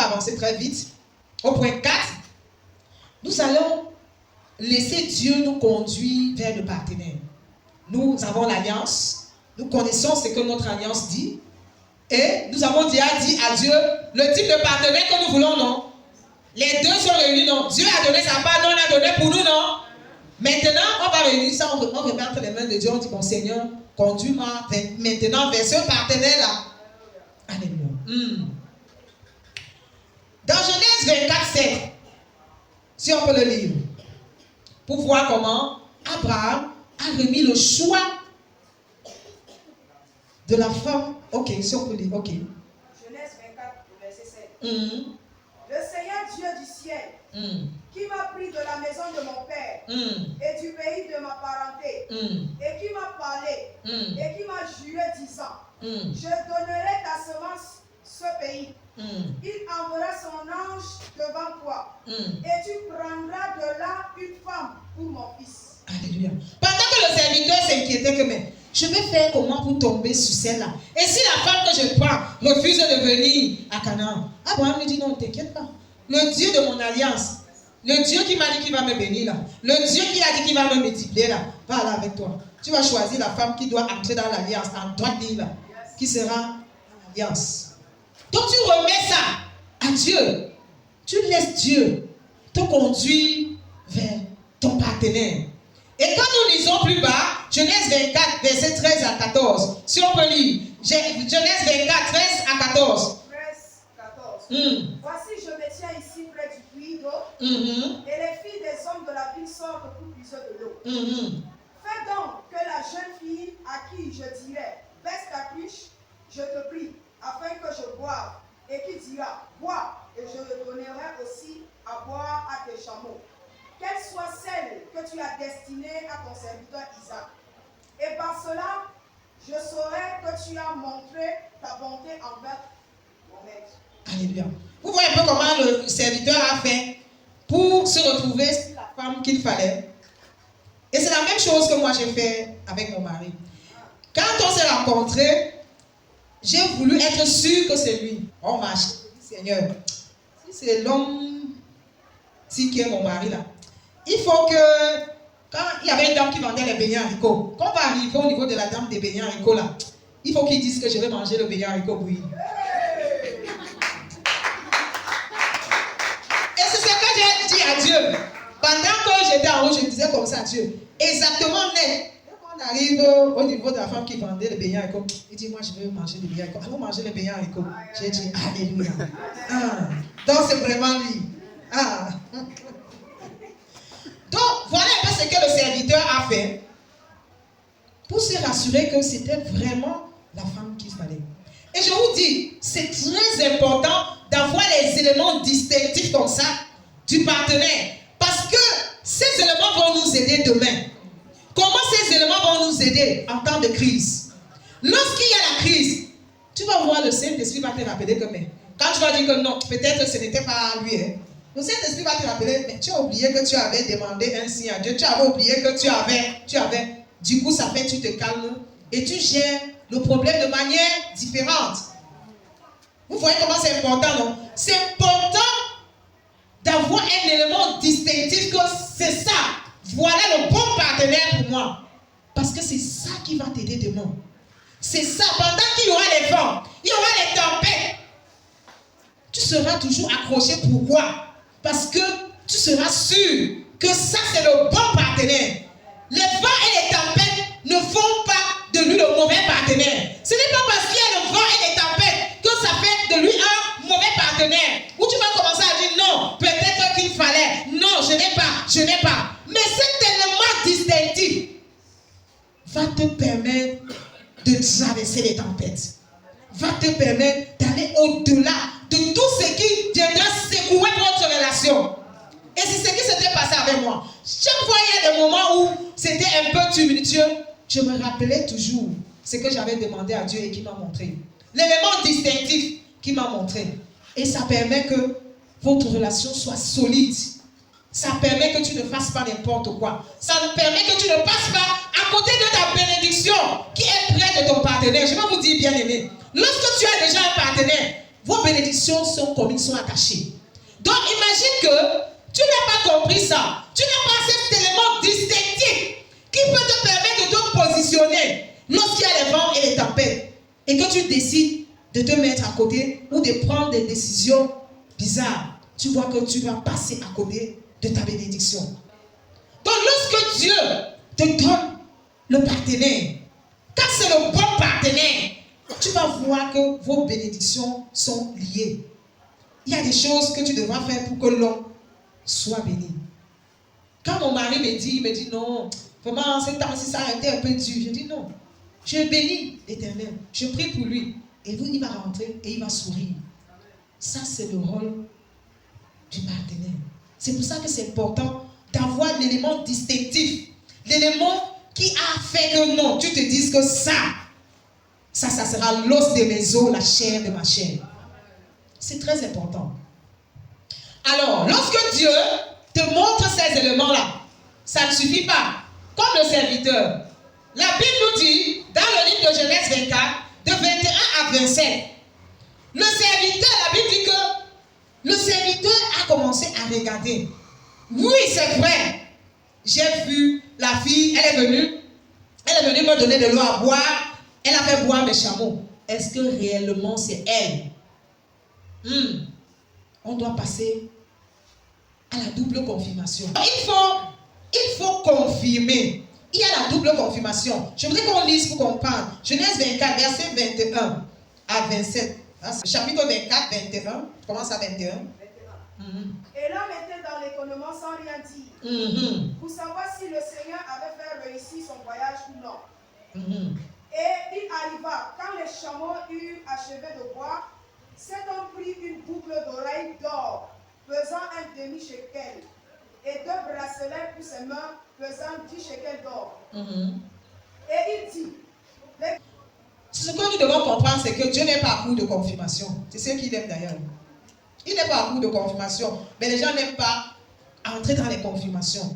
avancer très vite. Au point 4, nous allons laisser Dieu nous conduire vers le partenaire. Nous avons l'alliance, nous connaissons ce que notre alliance dit, et nous avons déjà dit à Dieu le type de partenaire que nous voulons, non? Les deux sont réunis, non? Dieu a donné sa part, non? On a donné pour nous, non? Maintenant, on va réunir ça, on remet entre les mains de Dieu, on dit, bon Seigneur, conduis-moi maintenant vers ce partenaire-là. Alléluia. Dans Genèse 24, 7, si on peut le lire, pour voir comment Abraham a remis le choix de la femme. Ok, si on peut lire, ok. Genèse 24, verset 7. Le Seigneur Dieu du ciel, qui m'a pris de la maison de mon père et du pays de ma parenté, et qui m'a parlé, et qui m'a juré disant, je donnerai ta semence ce pays. Il enverra son ange devant toi, et tu prendras de là une femme pour mon fils. Alléluia. Pendant que le serviteur s'inquiétait que, mais je vais faire comment pour tomber sur celle-là? Et si la femme que je prends refuse de venir à Canaan? Abraham lui dit, non, ne t'inquiète pas. Le Dieu de mon alliance, le Dieu qui m'a dit qu'il va me bénir là, le Dieu qui a dit qu'il va me multiplier là, va aller avec toi. Tu vas choisir la femme qui doit entrer dans l'alliance, en droite ligne là, qui sera l'alliance. Donc tu remets ça à Dieu. Tu laisses Dieu te conduire vers ton partenaire. Et quand nous lisons plus bas, Genèse 24, verset 13 à 14, si on peut lire, Genèse 24, 13 à 14. 13, 14. Voici, je me tiens ici près du puits d'eau, et les filles des hommes de la ville sortent pour puiser de l'eau. Fais donc que la jeune fille à qui je dirai, baisse ta cruche, je te prie, afin que je boive, et qui dira, bois, et je le donnerai aussi à boire à tes chameaux. Qu'elle soit celle que tu as destinée à ton serviteur Isaac. Et par cela, je saurai que tu as montré ta bonté envers mon maître. Alléluia. Vous voyez un peu comment le serviteur a fait pour se retrouver sur la femme qu'il fallait. Et c'est la même chose que moi j'ai fait avec mon mari. Quand on s'est rencontrés, j'ai voulu être sûr que c'est lui. On m'a acheté. Seigneur, si c'est l'homme qui est mon mari là, il faut que, quand il y avait une dame qui vendait les beignets haricots, quand on va arriver au niveau de la dame des beignets haricots là, il faut qu'il dise que je vais manger le beignet haricot bouilli. Et c'est ce que j'ai dit à Dieu. Pendant que j'étais en haut, je disais comme ça à Dieu. Exactement net. Quand on arrive au niveau de la femme qui vendait les beignets haricots, il dit, moi je veux manger les beignets haricots. Allons manger les beignets haricots. J'ai dit, alléluia. Donc c'est vraiment lui. Donc, voilà un peu ce que le serviteur a fait pour se rassurer que c'était vraiment la femme qu'il fallait. Et je vous dis, c'est très important d'avoir les éléments distinctifs comme ça du partenaire. Parce que ces éléments vont nous aider demain. Comment ces éléments vont nous aider en temps de crise? Lorsqu'il y a la crise, tu vas voir le Saint-Esprit va te rappeler que, mais quand tu vas dire que non, peut-être ce n'était pas lui, le Saint-Esprit va te rappeler, mais tu as oublié que tu avais demandé un signe à Dieu, tu avais oublié que tu avais. Du coup, ça fait, tu te calmes et tu gères le problème de manière différente. Vous voyez comment c'est important, non? C'est important d'avoir un élément distinctif que c'est ça. Voilà le bon partenaire pour moi. Parce que c'est ça qui va t'aider demain. C'est ça. Pendant qu'il y aura les vents, il y aura les tempêtes, tu seras toujours accroché. Pourquoi? Parce que tu seras sûr que ça c'est le bon partenaire. Les vents et les tempêtes ne font pas de lui le mauvais partenaire. Ce n'est pas parce qu'il y a le vent et les tempêtes que ça fait de lui un mauvais partenaire. Où tu vas commencer à dire non, peut-être qu'il fallait. Non, je n'ai pas. Mais cet élément distinctif va te permettre de traverser les tempêtes. Va te permettre d'aller au-delà de tout ce qui viendra secouer votre relation. Et c'est ce qui s'était passé avec moi. Chaque fois, il y a des moments où c'était un peu tumultueux. Je me rappelais toujours ce que j'avais demandé à Dieu et qui m'a montré. L'élément distinctif qui m'a montré. Et ça permet que votre relation soit solide. Ça permet que tu ne fasses pas n'importe quoi. Ça permet que tu ne passes pas à côté de ta bénédiction qui est près de ton partenaire. Je vais vous dire, bien aimé, lorsque tu as déjà un partenaire, vos bénédictions sont comme ils sont attachés. Donc imagine que tu n'as pas compris ça. Tu n'as pas cet élément distinctif qui peut te permettre de te positionner lorsqu'il y a les vents et les tempêtes et que tu décides de te mettre à côté ou de prendre des décisions bizarres. Tu vois que tu vas passer à côté de ta bénédiction. Donc lorsque Dieu te donne le partenaire, quand c'est le bon partenaire, tu vas voir que vos bénédictions sont liées. Il y a des choses que tu devras faire pour que l'homme soit béni. Quand mon mari me dit non, vraiment, ces temps-ci, ça a été un peu dur. Je dis non, je bénis l'Éternel. Je prie pour lui. Et lui, il va rentrer et il va sourire. Ça, c'est le rôle du partenaire. C'est pour ça que c'est important d'avoir l'élément distinctif. L'élément qui a fait que non, tu te dises que ça sera l'os de mes os, la chair de ma chair. C'est très important. Alors, lorsque Dieu te montre ces éléments-là, ça ne suffit pas. Comme le serviteur. La Bible nous dit, dans le livre de Genèse 24, de 21 à 27, le serviteur, la Bible dit que le serviteur a commencé à regarder. Oui, c'est vrai. J'ai vu la fille, elle est venue me donner de l'eau à boire. Elle a fait boire mes chameaux. Est-ce que réellement c'est elle? On doit passer à la double confirmation. Il faut confirmer. Il y a la double confirmation. Je voudrais qu'on lise pour comprendre. Genèse 24, verset 21 à 27. Chapitre 24, 21. Commence à 21. Et l'homme était dans l'économie sans rien dire, pour savoir si le Seigneur avait fait réussir son voyage ou non. Et il arriva, quand les chameaux eurent achevé de boire, cet homme prit une boucle d'oreille d'or, pesant un demi-shekel, et 2 bracelets pour ses mains, pesant 10 shekels d'or. Et il dit, ce que nous devons comprendre, c'est que Dieu n'est pas à court de confirmation. C'est ce qu'il aime d'ailleurs. Il n'est pas à court de confirmation. Mais les gens n'aiment pas entrer dans les confirmations.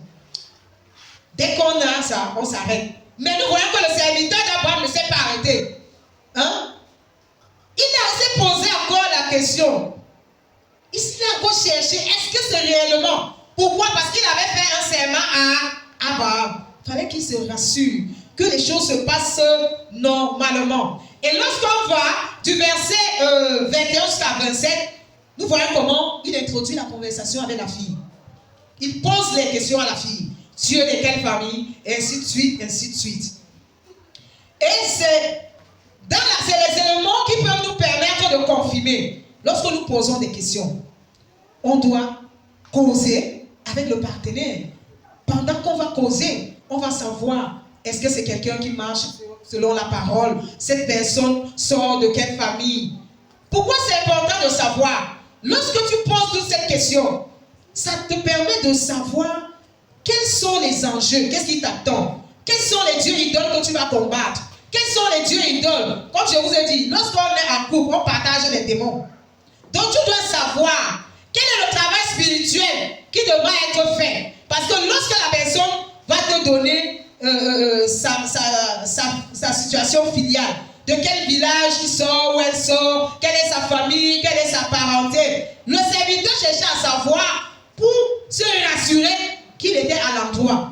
Dès qu'on a ça, on s'arrête. Mais nous voyons que le serviteur d'Abraham ne s'est pas arrêté. Hein? Il a assez posé encore la question. Il a encore cherché, est-ce que c'est réellement? Pourquoi? Parce qu'il avait fait un serment à Abraham. Il fallait qu'il se rassure que les choses se passent normalement. Et lorsqu'on va du verset 21 jusqu'à 27, nous voyons comment il introduit la conversation avec la fille. Il pose les questions à la fille. Tu es de quelle famille? Et ainsi de suite, ainsi de suite. Et c'est les éléments qui peuvent nous permettre de confirmer. Lorsque nous posons des questions, on doit causer avec le partenaire. Pendant qu'on va causer, on va savoir, est-ce que c'est quelqu'un qui marche selon la parole? Cette personne sort de quelle famille? Pourquoi c'est important de savoir? Lorsque tu poses toutes ces questions, ça te permet de savoir quels sont les enjeux, qu'est-ce qui t'attend, quels sont les dieux idoles que tu vas combattre, quels sont les dieux idoles. Comme je vous ai dit, lorsqu'on est en couple, on partage les démons. Donc tu dois savoir quel est le travail spirituel qui devra être fait. Parce que lorsque la personne va te donner sa situation filiale, de quel village il sort, où elle sort, quelle est sa famille, quelle est sa parenté, le serviteur cherchait à savoir pour se rassurer qu'il était à l'endroit.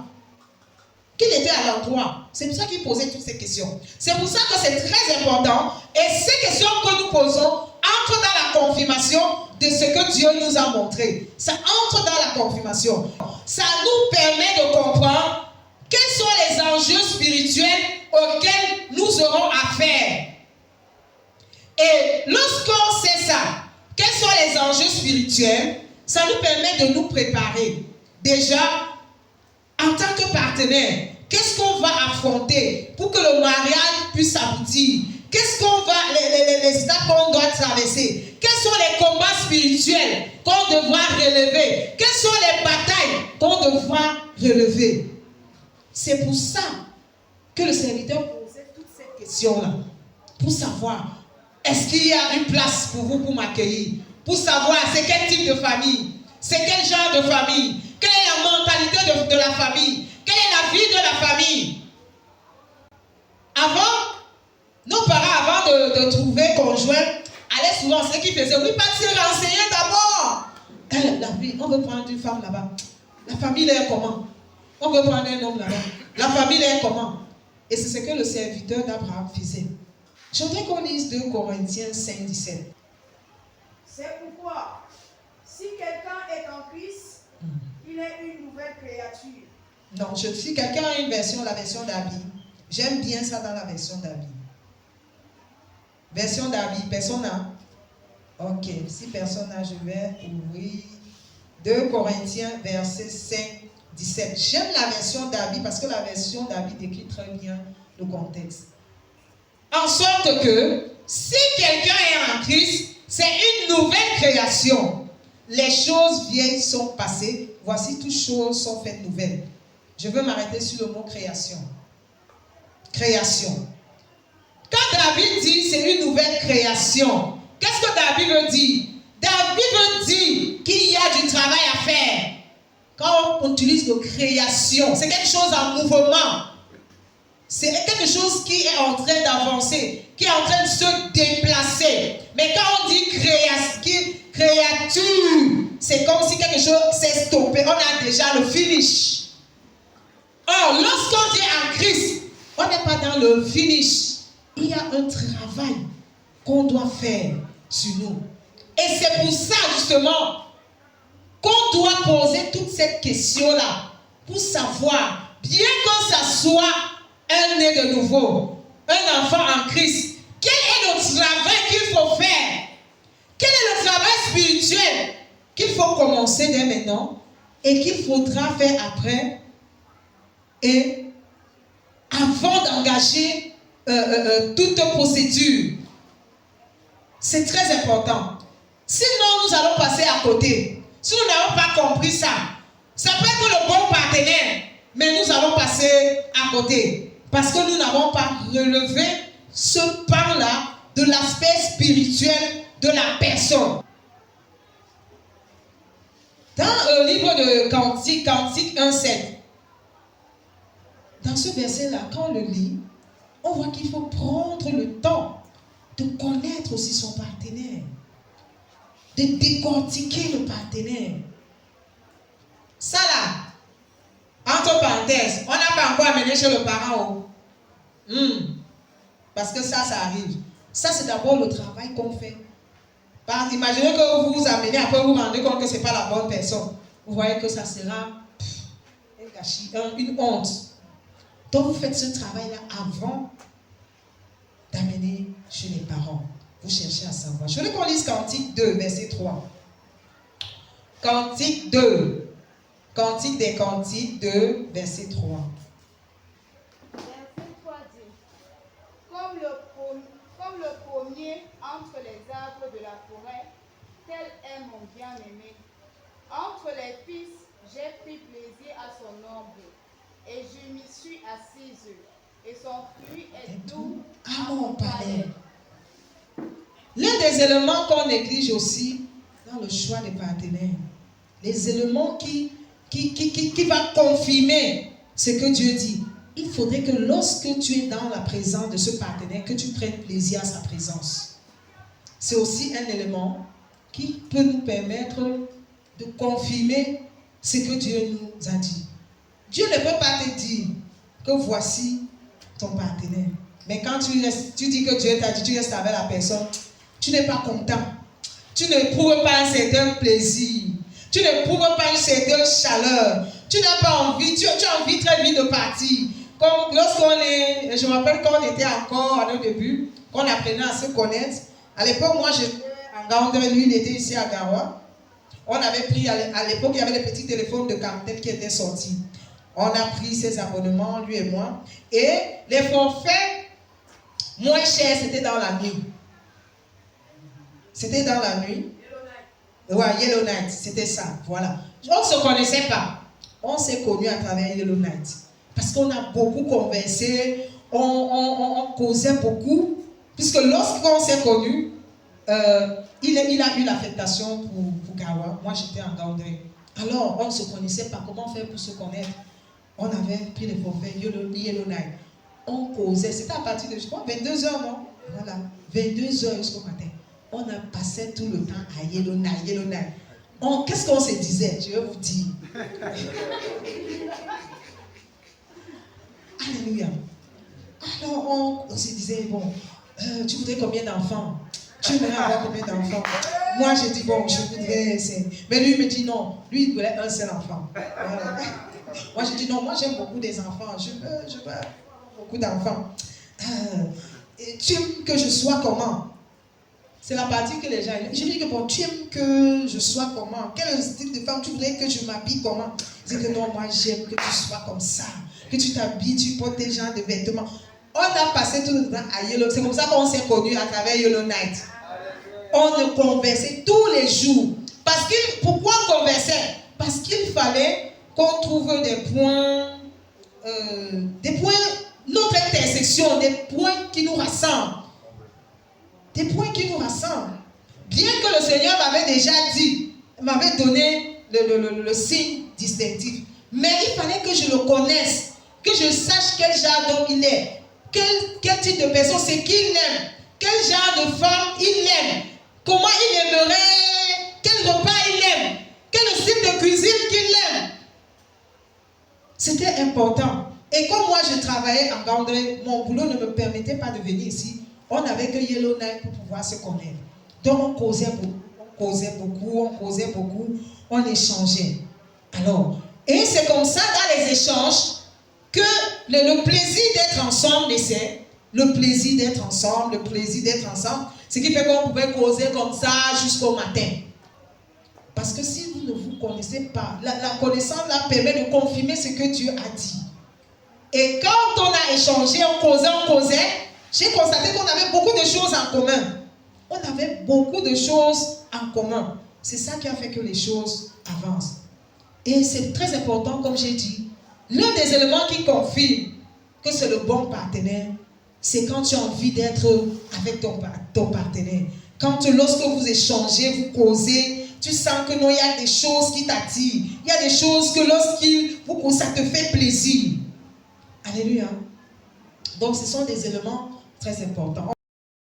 C'est pour ça qu'il posait toutes ces questions. C'est pour ça que c'est très important. Et ces questions que nous posons entrent dans la confirmation de ce que Dieu nous a montré. Ça entre dans la confirmation. Ça nous permet de comprendre quels sont les enjeux spirituels auxquels nous aurons affaire. Et lorsqu'on sait ça, quels sont les enjeux spirituels, ça nous permet de nous préparer. Déjà, en tant que partenaire, qu'est-ce qu'on va affronter pour que le mariage puisse aboutir? Qu'est-ce qu'on va, les étapes qu'on doit traverser? Quels sont les combats spirituels qu'on devra relever? Quelles sont les batailles qu'on devra relever? C'est pour ça que le serviteur posait toutes ces questions-là. Pour savoir, est-ce qu'il y a une place pour vous pour m'accueillir? Pour savoir, c'est quel type de famille? C'est quel genre de famille? Quelle est la mentalité de la famille? Quelle est la vie de la famille? Nos parents, avant de trouver conjoint, allait souvent, ce qu'il faisait, oui, pas se renseigner d'abord. La vie, on veut prendre une femme là-bas. La famille est comment? On veut prendre un homme là-bas. La famille est comment? Et c'est ce que le serviteur d'Abraham faisait. Je voudrais qu'on lise 2 Corinthiens 5, 17. C'est pourquoi, si quelqu'un est en Christ, il est une nouvelle créature. Non, si quelqu'un a une version, la version d'Abi, j'aime bien ça dans la version d'Abi. Version d'Abi, personne n'a? Ok, si personne n'a, je vais ouvrir 2 Corinthiens, verset 5, 17. J'aime la version d'Abi parce que la version d'Abi décrit très bien le contexte. En sorte que, si quelqu'un est en Christ, c'est une nouvelle création. Les choses vieilles sont passées, voici toutes choses sont faites nouvelles. Je veux m'arrêter sur le mot création. Création. Quand David dit c'est une nouvelle création, qu'est-ce que David veut dire? David veut dire qu'il y a du travail à faire. Quand on utilise le création, c'est quelque chose en mouvement. C'est quelque chose qui est en train d'avancer, qui est en train de se déplacer. Mais quand on dit créature, c'est comme si quelque chose s'est stoppé. On a déjà le finish. Or, lorsqu'on dit en Christ, on n'est pas dans le finish. Il y a un travail qu'on doit faire sur nous. Et c'est pour ça, justement, qu'on doit poser toute cette question-là pour savoir, bien que ça soit un né de nouveau, un enfant en Christ, quel est le travail qu'il faut faire? Quel est le travail spirituel qu'il faut commencer dès maintenant et qu'il faudra faire après et avant d'engager toute procédure? C'est très important. Sinon, nous allons passer à côté. Si nous n'avons pas compris ça, ça peut être le bon partenaire, mais nous allons passer à côté. Parce que nous n'avons pas relevé ce pan-là de l'aspect spirituel de la personne. Dans le livre de Cantique 1,7, dans ce verset-là, quand on le lit, on voit qu'il faut prendre le temps de connaître aussi son partenaire, de décortiquer le partenaire. Ça là, entre parenthèses, on n'a pas encore amené chez le parent. Parce que ça arrive. Ça, c'est d'abord le travail qu'on fait. Imaginez que vous vous amenez, après vous vous rendez compte que ce n'est pas la bonne personne. Vous voyez que ça sera un gâchis, une honte. Donc, vous faites ce travail-là avant d'amener chez les parents. Vous cherchez à savoir. Je voulais qu'on lise Cantique 2, verset 3. Cantique 2. Cantique des Cantiques 2, verset 3. Verset 3 dit, comme le pommier entre les arbres de la forêt, tel est mon bien-aimé. Entre les fils, j'ai pris plaisir à son ombre, et je m'y suis assise, et son fruit est doux à mon palais. L'un des éléments qu'on néglige aussi dans le choix des partenaires, les éléments qui va confirmer ce que Dieu dit. Il faudrait que lorsque tu es dans la présence de ce partenaire, que tu prennes plaisir à sa présence. C'est aussi un élément qui peut nous permettre de confirmer ce que Dieu nous a dit. Dieu ne peut pas te dire que voici ton partenaire. Mais quand tu dis que Dieu t'a dit, tu restes avec la personne, tu n'es pas content. Tu n'éprouves pas un certain plaisir. Tu n'éprouves pas une certaine chaleur. Tu n'as pas envie, tu as envie très vite de partir. Comme je me rappelle quand on était encore à nos débuts, qu'on apprenait à se connaître. À l'époque, moi j'étais en Gaoundé, lui il était ici à Gawa. On avait pris, à l'époque, il y avait les petits téléphones de Cartel qui étaient sortis. On a pris ses abonnements, lui et moi. Et les forfaits moins chers, c'était dans la nuit. C'était dans la nuit. Ouais, Yellow Night, c'était ça, voilà. On ne se connaissait pas. On s'est connus à travers Yellow Night. Parce qu'on a beaucoup conversé, on causait beaucoup. Puisque lorsqu'on s'est connus, il a eu l'affectation pour Gawa. Moi, j'étais en Gaoundé. Alors, on ne se connaissait pas. Comment faire pour se connaître? On avait pris les forfaits Yellow Night. On causait. C'était à partir de, je crois, 22h, non? Voilà. 22h jusqu'au matin. On a passé tout le temps à Yellowknife. Qu'est-ce qu'on se disait? Je vais vous dire. Alléluia. Alors, on se disait, bon, tu voudrais combien d'enfants? Tu voudrais avoir combien d'enfants? Moi, j'ai dit, bon, je voudrais... Mais lui, il me dit non. Lui, il voulait un seul enfant. Voilà. Moi, je dis non, moi, j'aime beaucoup des enfants. Je veux beaucoup d'enfants. Tu aimes que je sois comment? C'est la partie que les gens... Je dis que bon, tu aimes que je sois comment? Quel style de femme tu voudrais que je m'habille comment? Je dis que non, moi, j'aime que tu sois comme ça. Que tu t'habilles, tu portes des genres de vêtements. On a passé tout le temps à Yellowknife. C'est comme ça qu'on s'est connus à travers Yellowknife. On conversait tous les jours. Pourquoi on conversait? Parce qu'il fallait qu'on trouve des points, notre intersection, des points qui nous rassemblent. Des points qui nous rassemblent. Bien que le Seigneur m'avait déjà dit, m'avait donné le signe distinctif. Mais il fallait que je le connaisse, que je sache quel genre d'homme il est, quel type de personne c'est qu'il aime, quel genre de femme il aime, comment il aimerait, quel repas il aime, quel style de cuisine qu'il aime. C'était important. Et comme moi je travaillais en Gandré, mon boulot ne me permettait pas de venir ici. On n'avait que Yellowknife pour pouvoir se connaître. Donc on causait beaucoup, on échangeait. Alors, et c'est comme ça dans les échanges que le plaisir d'être ensemble naissait. Le plaisir d'être ensemble, ce qui fait qu'on pouvait causer comme ça jusqu'au matin. Parce que si vous ne vous connaissez pas, la connaissance là permet de confirmer ce que Dieu a dit. Et quand on a échangé, on causait, j'ai constaté qu'on avait beaucoup de choses en commun. On avait beaucoup de choses en commun. C'est ça qui a fait que les choses avancent. Et c'est très important, comme j'ai dit, l'un des éléments qui confirme que c'est le bon partenaire, c'est quand tu as envie d'être avec ton partenaire. Lorsque vous échangez, vous causez, tu sens que non, il y a des choses qui t'attirent. Il y a des choses que ça te fait plaisir. Alléluia. Donc, ce sont des éléments très importants.